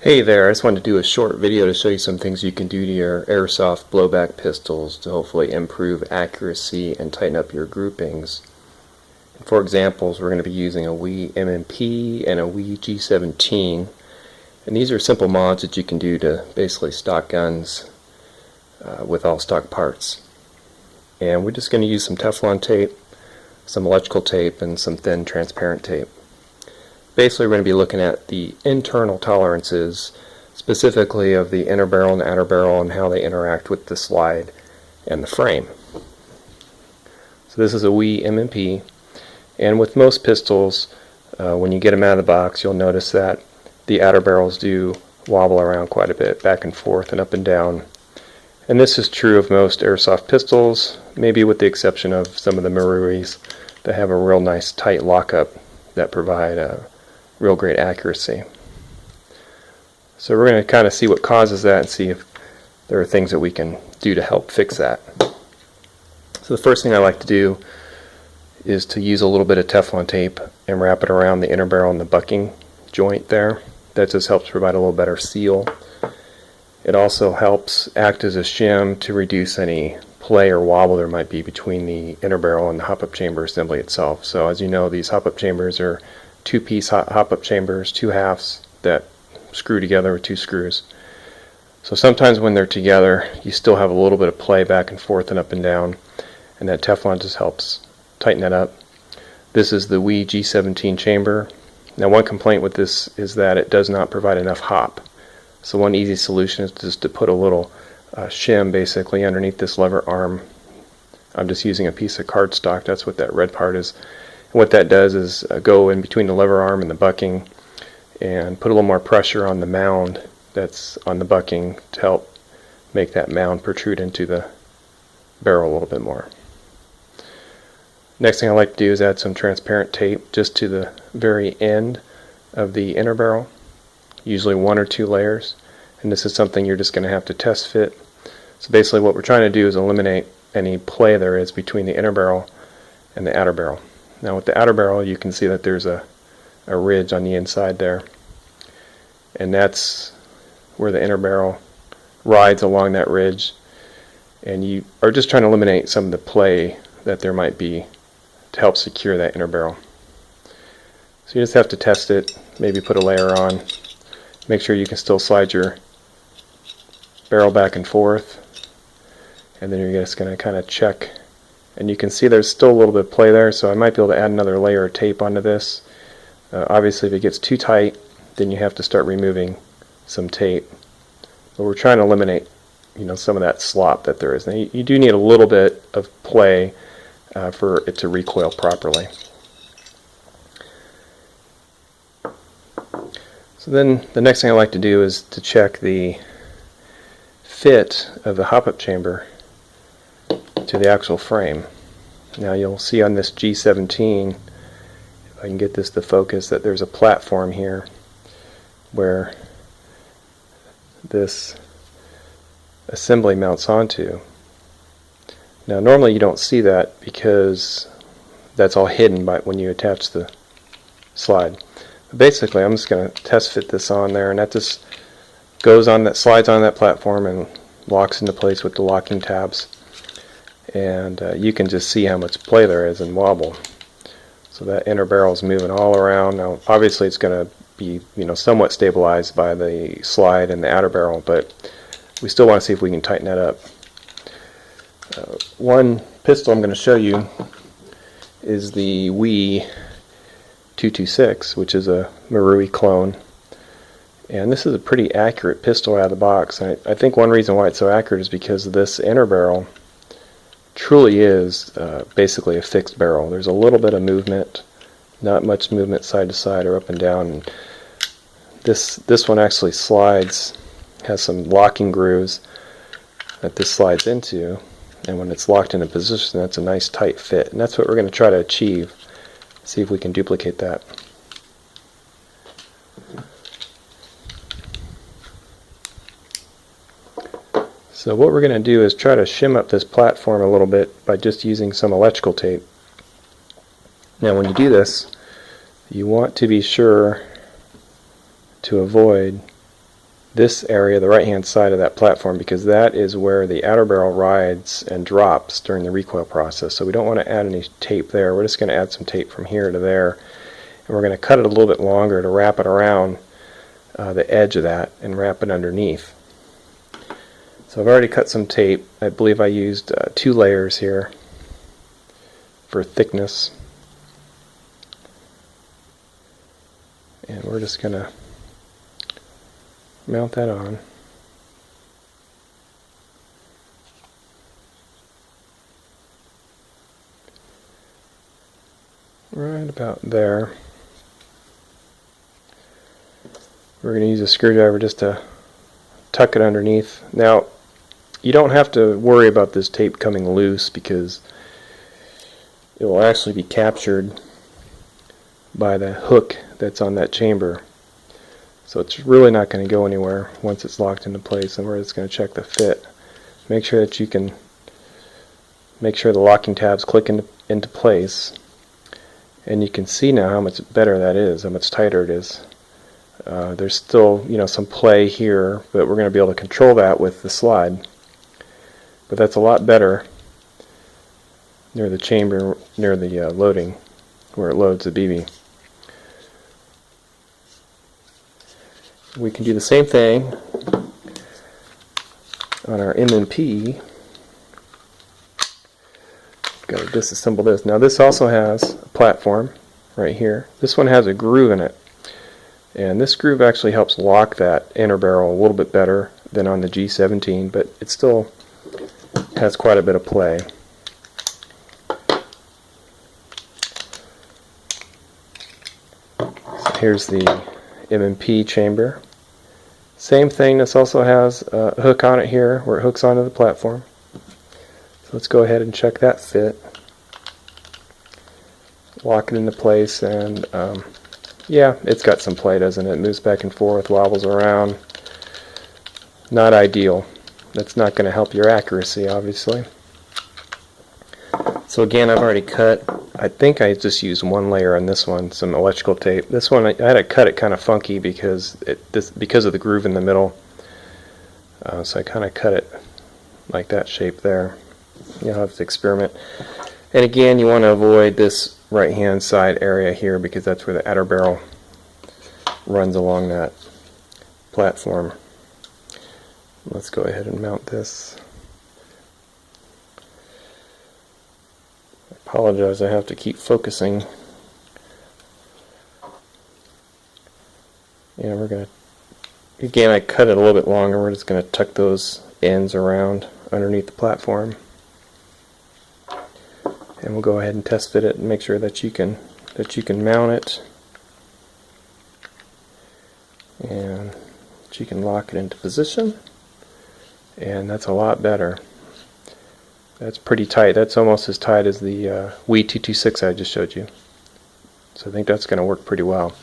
Hey there, I just wanted to do a short video to show you some things you can do to your Airsoft blowback pistols to hopefully improve accuracy and tighten up your groupings. For examples, we're going to be using a Wii M&P and a Wii G17, and these are simple mods that you can do to basically stock guns with all stock parts. And we're just going to use some Teflon tape, some electrical tape, and some thin transparent tape. Basically, we're going to be looking at the internal tolerances, specifically of the inner barrel and the outer barrel, and how they interact with the slide and the frame. So this is a Wii M&P, and with most pistols, when you get them out of the box, you'll notice that the outer barrels do wobble around quite a bit, back and forth and up and down. And this is true of most Airsoft pistols, maybe with the exception of some of the Maruis that have a real nice tight lockup that provide a real great accuracy. So we're going to kind of see what causes that and see if there are things that we can do to help fix that. So the first thing I like to do is to use a little bit of Teflon tape and wrap it around the inner barrel and the bucking joint there. That just helps provide a little better seal. It also helps act as a shim to reduce any play or wobble there might be between the inner barrel and the hop-up chamber assembly itself. So as you know, these hop-up chambers are two-piece hop-up chambers, two halves that screw together with two screws. So sometimes when they're together, you still have a little bit of play back and forth and up and down, and that Teflon just helps tighten that up. This is the Wii G17 chamber. Now, one complaint with this is that it does not provide enough hop. So one easy solution is just to put a little shim basically underneath this lever arm. I'm just using a piece of cardstock. That's what that red part is. What that does is go in between the lever arm and the bucking and put a little more pressure on the mound that's on the bucking to help make that mound protrude into the barrel a little bit more. Next thing I like to do is add some transparent tape just to the very end of the inner barrel, usually one or two layers, and this is something you're just going to have to test fit. So basically what we're trying to do is eliminate any play there is between the inner barrel and the outer barrel. Now with the outer barrel, you can see that there's a ridge on the inside there, and that's where the inner barrel rides along that ridge, and you are just trying to eliminate some of the play that there might be to help secure that inner barrel. So you just have to test it, maybe put a layer on, make sure you can still slide your barrel back and forth, and then you're just going to kind of check. And you can see there's still a little bit of play there, so I might be able to add another layer of tape onto this. Obviously if it gets too tight, then you have to start removing some tape. But we're trying to eliminate some of that slop that there is. Now you do need a little bit of play for it to recoil properly. So then the next thing I like to do is to check the fit of the hop-up chamber to the actual frame. Now you'll see on this G17, if I can get this to focus, that there's a platform here where this assembly mounts onto. Now normally you don't see that because that's all hidden by when you attach the slide. But basically I'm just going to test fit this on there, and that just goes on, that slides on that platform and locks into place with the locking tabs. And you can just see how much play there is and wobble. So that inner barrel is moving all around. Now obviously it's going to be somewhat stabilized by the slide and the outer barrel, but we still want to see if we can tighten that up. One pistol I'm going to show you is the Wii 226, which is a Marui clone. And this is a pretty accurate pistol out of the box. And I think one reason why it's so accurate is because this inner barrel truly is basically a fixed barrel. There's a little bit of movement, not much movement side to side or up and down. And this one actually slides, has some locking grooves that this slides into, and when it's locked into position, that's a nice tight fit. And that's what we're going to try to achieve. See if we can duplicate that. So what we're going to do is try to shim up this platform a little bit by just using some electrical tape. Now when you do this, you want to be sure to avoid this area, the right hand side of that platform, because that is where the outer barrel rides and drops during the recoil process. So we don't want to add any tape there. We're just going to add some tape from here to there, and we're going to cut it a little bit longer to wrap it around the edge of that and wrap it underneath. So I've already cut some tape. I believe I used 2 layers here for thickness, and we're just going to mount that on. Right about there. We're going to use a screwdriver just to tuck it underneath. Now, you don't have to worry about this tape coming loose because it will actually be captured by the hook that's on that chamber. So it's really not going to go anywhere once it's locked into place, and we're just going to check the fit. Make sure that you can make sure the locking tabs click into place, and you can see now how much better that is, how much tighter it is. There's still, some play here, but we're going to be able to control that with the slide. But that's a lot better near the chamber, near the loading, where it loads the BB. We can do the same thing on our M&P. Got to disassemble this. Now this also has a platform right here. This one has a groove in it, and this groove actually helps lock that inner barrel a little bit better than on the G17, but it still has quite a bit of play. So here's the M&P chamber. Same thing, this also has a hook on it here where it hooks onto the platform. So let's go ahead and check that fit. Lock it into place, and yeah, it's got some play, doesn't it? It moves back and forth, wobbles around. Not ideal. That's not going to help your accuracy, obviously. So again, I've already cut, I think I just used 1 layer on this one, some electrical tape. This one I had to cut it kind of funky because of the groove in the middle. So I kind of cut it like that shape there. You'll have to experiment. And again, you want to avoid this right hand side area here because that's where the outer barrel runs along that platform. Let's go ahead and mount this. I apologize, I have to keep focusing. Yeah, we're going to, again, I cut it a little bit longer. We're just going to tuck those ends around underneath the platform. And we'll go ahead and test fit it and make sure that you can mount it, and that you can lock it into position. And that's a lot better. That's pretty tight. That's almost as tight as the WE 226 I just showed you. So I think that's going to work pretty well.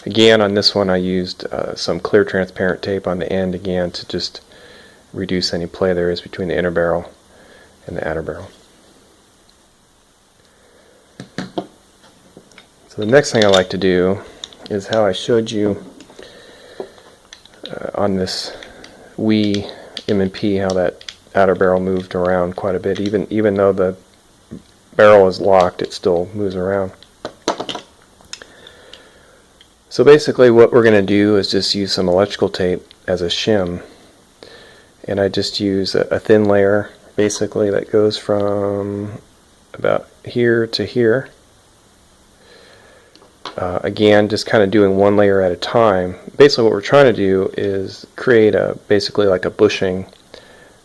Again, on this one I used some clear transparent tape on the end again to just reduce any play there is between the inner barrel and the outer barrel. So the next thing I like to do is how I showed you on this WE M&P, how that outer barrel moved around quite a bit. Even though the barrel is locked, it still moves around. So basically what we're going to do is just use some electrical tape as a shim. And I just use a thin layer basically that goes from about here to here. Again, just kind of doing 1 layer at a time. Basically what we're trying to do is create basically like a bushing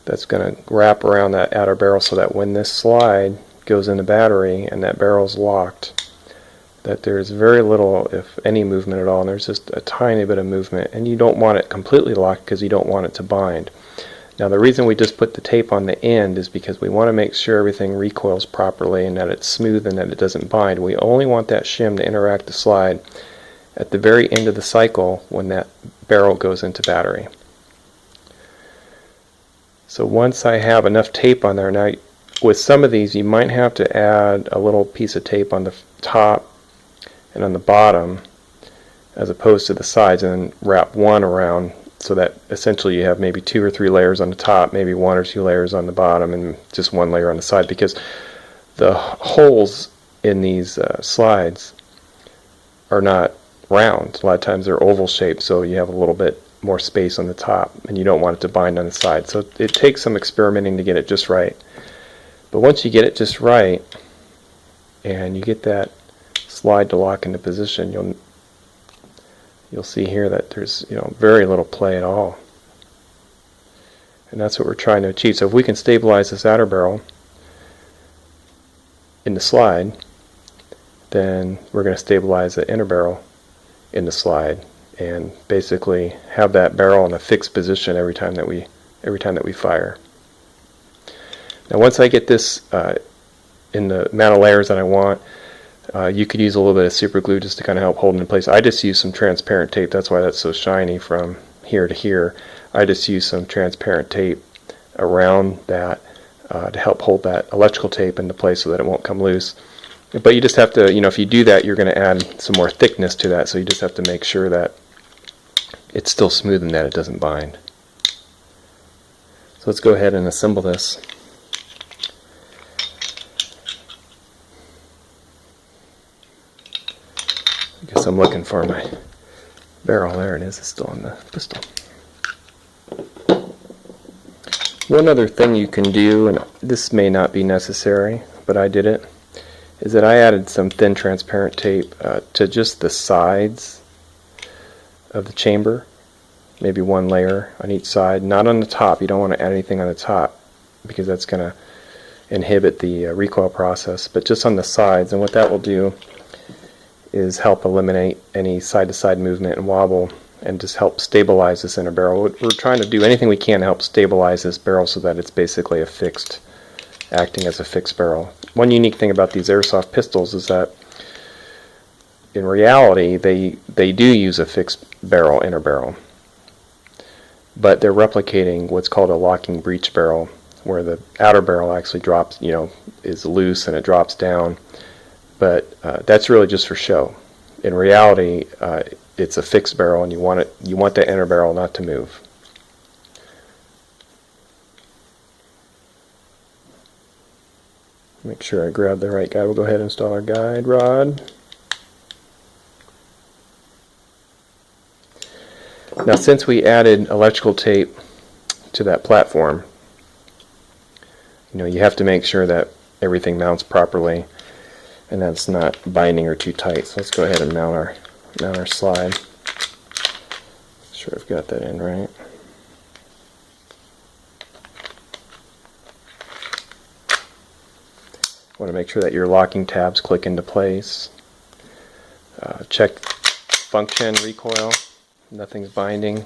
that's going to wrap around that outer barrel so that when this slide goes in the battery and that barrel's locked, that there's very little, if any, movement at all, and there's just a tiny bit of movement, and you don't want it completely locked because you don't want it to bind. Now the reason we just put the tape on the end is because we want to make sure everything recoils properly and that it's smooth and that it doesn't bind. We only want that shim to interact the slide at the very end of the cycle when that barrel goes into battery. So once I have enough tape on there, now with some of these you might have to add a little piece of tape on the top and on the bottom as opposed to the sides, and then wrap one around so that essentially you have maybe 2 or 3 layers on the top, maybe 1 or 2 layers on the bottom, and just 1 layer on the side, because the holes in these slides are not round. A lot of times they're oval shaped, so you have a little bit more space on the top, and you don't want it to bind on the side. So it takes some experimenting to get it just right. But once you get it just right, and you get that slide to lock into position, you'll see here that there's very little play at all. And that's what we're trying to achieve. So if we can stabilize this outer barrel in the slide, then we're going to stabilize the inner barrel in the slide, and basically have that barrel in a fixed position every time that we fire. Now once I get this in the amount of layers that I want, you could use a little bit of super glue just to kind of help hold it in place. I just use some transparent tape. That's why that's so shiny from here to here. I just use some transparent tape around that to help hold that electrical tape into place so that it won't come loose. But you just have to, if you do that, you're going to add some more thickness to that, so you just have to make sure that it's still smooth and that it doesn't bind. So let's go ahead and assemble this. I guess I'm looking for my barrel. There it is. It's still on the pistol. One other thing you can do, and this may not be necessary, but I did it, is that I added some thin transparent tape to just the sides of the chamber, maybe 1 layer on each side, not on the top. You don't want to add anything on the top because that's going to inhibit the recoil process, but just on the sides. And what that will do is help eliminate any side-to-side movement and wobble, and just help stabilize this inner barrel. We're trying to do anything we can to help stabilize this barrel so that it's basically acting as a fixed barrel. One unique thing about these airsoft pistols is that in reality they do use a fixed barrel, inner barrel, but they're replicating what's called a locking breech barrel, where the outer barrel actually drops, is loose and it drops down, but that's really just for show. In reality, it's a fixed barrel, and you want that inner barrel not to move. Make sure I grab the right guide. We'll go ahead and install our guide rod. Now since we added electrical tape to that platform, you have to make sure that everything mounts properly and that's not binding or too tight. So let's go ahead and mount our slide. Make sure I've got that in right. Want to make sure that your locking tabs click into place. Check function, recoil. Nothing's binding.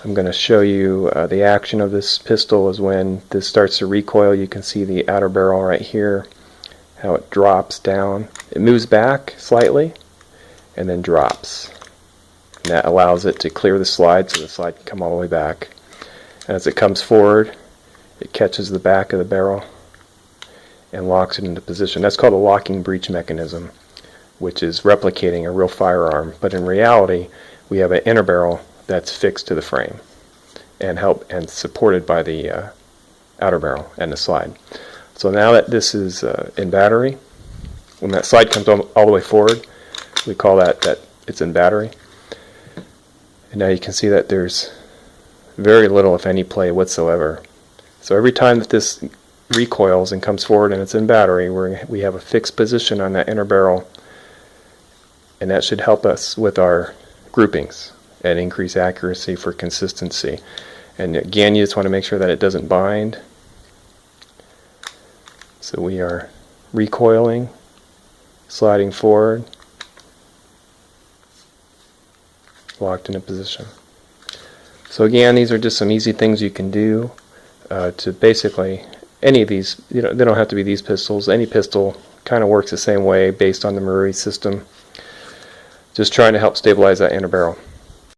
I'm going to show you the action of this pistol is when this starts to recoil. You can see the outer barrel right here, how it drops down. It moves back slightly and then drops. And that allows it to clear the slide so the slide can come all the way back. And as it comes forward, it catches the back of the barrel and locks it into position. That's called a locking breech mechanism, which is replicating a real firearm. But in reality, we have an inner barrel that's fixed to the frame and supported by the outer barrel and the slide. So now that this is in battery, when that slide comes all the way forward, we call that it's in battery. And now you can see that there's very little, if any, play whatsoever. So every time that this recoils and comes forward and it's in battery, we have a fixed position on that inner barrel, and that should help us with our groupings and increase accuracy for consistency. And again, you just want to make sure that it doesn't bind. So we are recoiling, sliding forward, locked in a position. So again, these are just some easy things you can do to basically any of these, they don't have to be these pistols. Any pistol kind of works the same way based on the Marui system. Just trying to help stabilize that inner barrel.